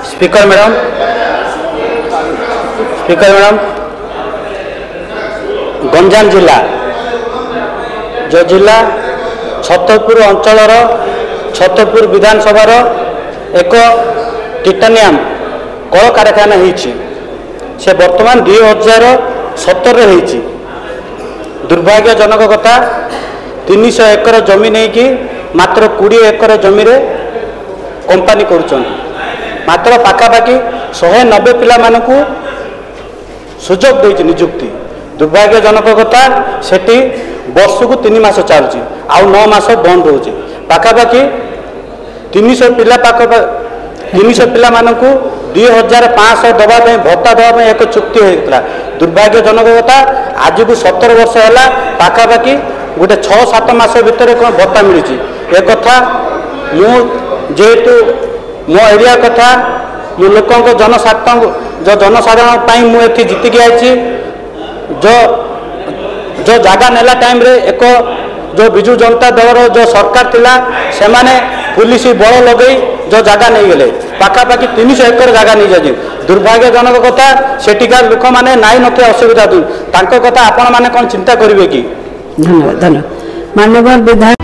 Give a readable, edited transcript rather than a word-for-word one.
Speaker madam Ganjam जिला जो जिला छतरपुर अंचल छतरपुर विधानसभा एक टाइटानियम कल कारखाना से वर्तमान 2017 होती दुर्भाग्यजनक कथा 300 एकर जमी नहीं कि मात्र 20 एकर जमी रे कंपनी कर मात्र पाखापाखि 190 पिला मानकू सुजोग देती निजुक्ति दुर्भाग्यजनक कथा सेठी वर्ष को 3 मास चलुची आउ 9 मास बंद रोचे पाखापाखि 300 पिला 300 पिला मानकू 2500 दवाई भत्ता दवाई एक चुक्ति होता दुर्भाग्यजनक कथा आज को 17 वर्ष है पाखापाखि गोटे 6-7 मास भितर कौन भत्ता मिली एक कथा जेहेतु मो एरिया कथा मो लोक जनसाधारण मुझे जीतिकी आई जो जगह नेला टाइम रे एक जो बिजु जनता दल जो सरकार थिला से माने पुलिस बल लगे जो जगह नहीं गले पाखापाखि 300 एकर जगह नहीं जाए दुर्भाग्यजनक कथा सेठिका लोक मैंने नाई न असुविधा कथा आपण मैंने कौन चिंता करेंगे कि धन्यवाद माननीय विधायक।